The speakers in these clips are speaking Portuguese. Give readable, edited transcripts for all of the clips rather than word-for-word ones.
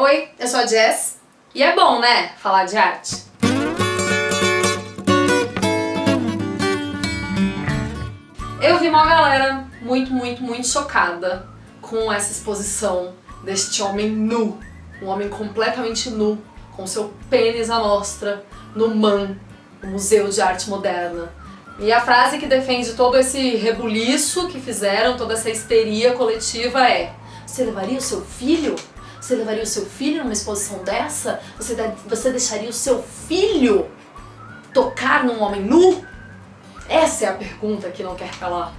Oi, eu sou a Jess e é bom, né, falar de arte. Eu vi uma galera muito chocada com essa exposição deste homem nu, um homem completamente nu, com seu pênis à mostra, no MAM, o Museu de Arte Moderna. E a frase que defende todo esse rebuliço que fizeram, toda essa histeria coletiva é: você levaria o seu filho? Você levaria o seu filho numa exposição dessa? Você deixaria o seu filho tocar num homem nu? Essa é a pergunta que não quer calar.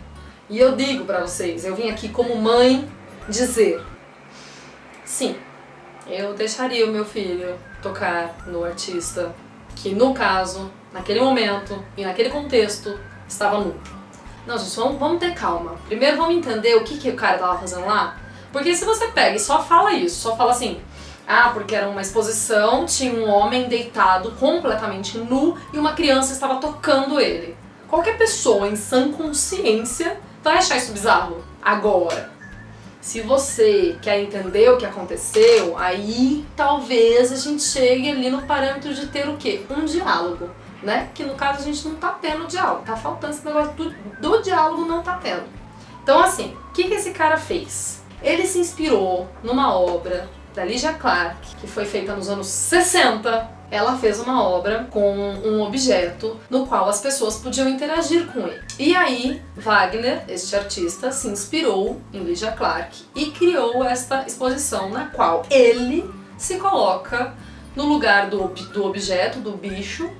E eu digo pra vocês, eu vim aqui como mãe dizer: sim, eu deixaria o meu filho tocar no artista que, no caso, naquele momento e naquele contexto, estava nu. Não, gente, vamos ter calma. Primeiro vamos entender o que o cara tava fazendo lá. Porque se você pega e só fala isso, só fala assim: ah, porque era uma exposição, tinha um homem deitado completamente nu e uma criança estava tocando ele. Qualquer pessoa em sã consciência vai achar isso bizarro. Agora, se você quer entender o que aconteceu, aí talvez a gente chegue ali no parâmetro de ter o quê? Um diálogo, né? Que no caso a gente não tá tendo diálogo, tá faltando esse negócio do diálogo, não tá tendo. Então assim, o que esse cara fez? Ele se inspirou numa obra da Lygia Clark, que foi feita nos anos 60. Ela fez uma obra com um objeto no qual as pessoas podiam interagir com ele. E aí, Wagner, este artista, se inspirou em Lygia Clark e criou esta exposição na qual ele se coloca no lugar do objeto, do bicho,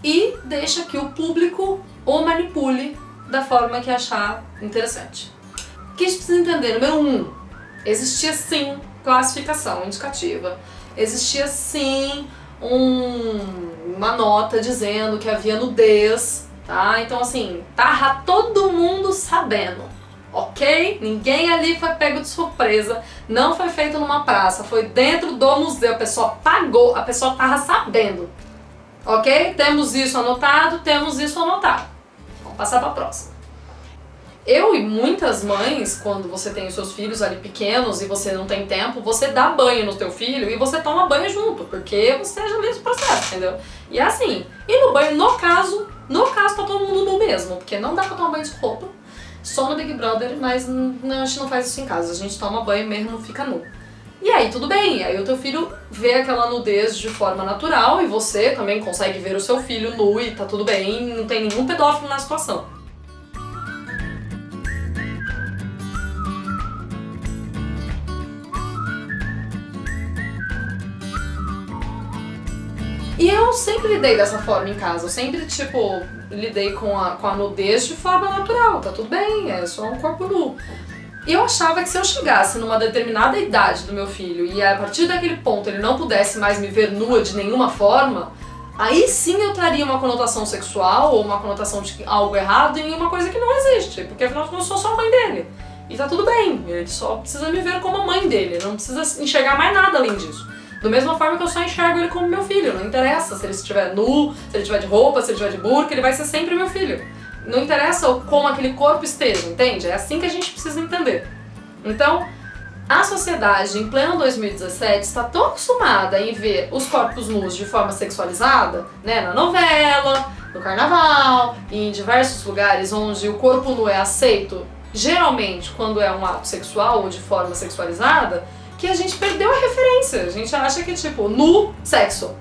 e deixa que o público o manipule da forma que achar interessante. O que a gente precisa entender? Número 1, existia sim classificação indicativa. Existia sim uma nota dizendo que havia nudez, tá? Então assim, tava todo mundo sabendo, ok? Ninguém ali foi pego de surpresa, não foi feito numa praça, foi dentro do museu, a pessoa pagou, a pessoa tava sabendo, ok? Temos isso anotado, Vamos passar pra próxima. Eu e muitas mães, quando você tem os seus filhos ali pequenos e você não tem tempo, você dá banho no teu filho e você toma banho junto, porque você já viu esse processo, entendeu? E é assim, e no banho, no caso tá todo mundo nu mesmo, porque não dá pra tomar banho de roupa, só no Big Brother, mas não, a gente não faz isso em casa, a gente toma banho mesmo, fica nu. E aí tudo bem, aí o teu filho vê aquela nudez de forma natural e você também consegue ver o seu filho nu e tá tudo bem, não tem nenhum pedófilo na situação. E eu sempre lidei dessa forma em casa, eu sempre, lidei com a nudez de forma natural, tá tudo bem, é só um corpo nu. E eu achava que se eu chegasse numa determinada idade do meu filho e a partir daquele ponto ele não pudesse mais me ver nua de nenhuma forma, aí sim eu traria uma conotação sexual ou uma conotação de algo errado em uma coisa que não existe, porque afinal eu sou só a mãe dele. E tá tudo bem, ele só precisa me ver como a mãe dele, não precisa enxergar mais nada além disso. Da mesma forma que eu só enxergo ele como meu filho, não interessa se ele estiver nu, se ele estiver de roupa, se ele estiver de burca, ele vai ser sempre meu filho. Não interessa como aquele corpo esteja, entende? É assim que a gente precisa entender. Então, a sociedade em pleno 2017 está tão acostumada em ver os corpos nus de forma sexualizada, né, na novela, no carnaval, e em diversos lugares onde o corpo nu é aceito, geralmente quando é um ato sexual ou de forma sexualizada, que a gente perdeu a referência. A gente acha que, nu, sexo.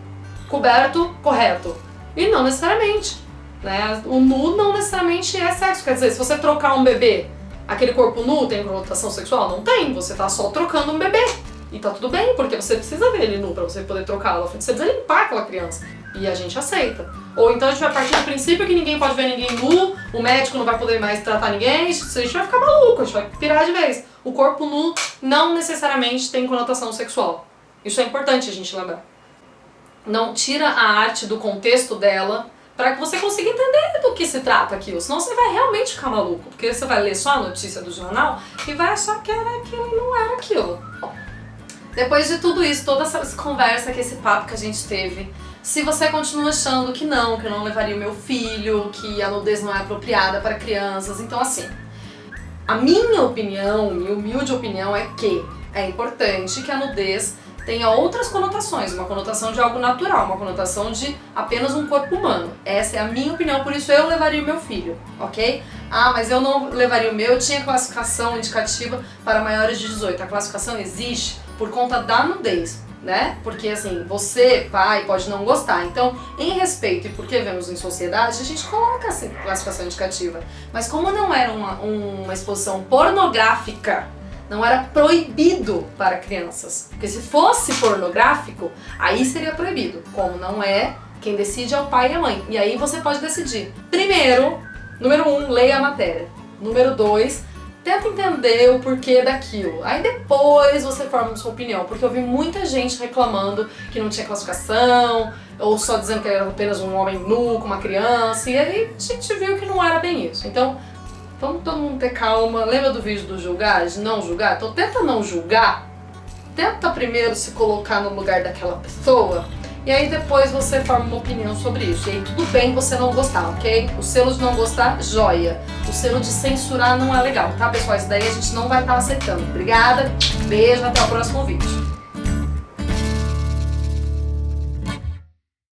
Coberto, correto. E não necessariamente, né? O nu não necessariamente é sexo. Quer dizer, se você trocar um bebê, aquele corpo nu tem conotação sexual? Não tem. Você tá só trocando um bebê. E tá tudo bem, porque você precisa ver ele nu pra você poder trocá-lo. Você precisa limpar aquela criança. E a gente aceita. Ou então a gente vai partir do princípio que ninguém pode ver ninguém nu, o médico não vai poder mais tratar ninguém, a gente vai ficar maluco, a gente vai pirar de vez. O corpo nu não necessariamente tem conotação sexual. Isso é importante a gente lembrar. Não tira a arte do contexto dela para que você consiga entender do que se trata aquilo. Senão você vai realmente ficar maluco, porque você vai ler só a notícia do jornal e vai achar que era aquilo e não era aquilo. Depois de tudo isso, toda essa conversa, esse papo que a gente teve, se você continua achando que eu não levaria o meu filho, que a nudez não é apropriada para crianças, então assim, a minha opinião, minha humilde opinião é que é importante que a nudez tenha outras conotações, uma conotação de algo natural, uma conotação de apenas um corpo humano. Essa é a minha opinião, por isso eu levaria o meu filho, ok? Ah, mas eu não levaria o meu, eu tinha classificação indicativa para maiores de 18. A classificação existe por conta da nudez, né? Porque assim, você, pai, pode não gostar. Então, em respeito e porque vemos em sociedade, a gente coloca essa classificação indicativa. Mas como não era uma exposição pornográfica, não era proibido para crianças. Porque se fosse pornográfico, aí seria proibido. Como não é, quem decide é o pai e a mãe. E aí você pode decidir. Primeiro, número 1, leia a matéria. Número 2, tenta entender o porquê daquilo. Aí depois você forma sua opinião. Porque eu vi muita gente reclamando que não tinha classificação, ou só dizendo que era apenas um homem nu com uma criança. E aí a gente viu que não era bem isso. Então, vamos todo mundo ter calma. Lembra do vídeo do julgar, de não julgar? Então tenta não julgar. Tenta primeiro se colocar no lugar daquela pessoa. E aí depois você forma uma opinião sobre isso. E aí tudo bem você não gostar, ok? O selo de não gostar, joia. O selo de censurar não é legal, tá, pessoal? Isso daí a gente não vai estar aceitando. Obrigada, beijo, até o próximo vídeo.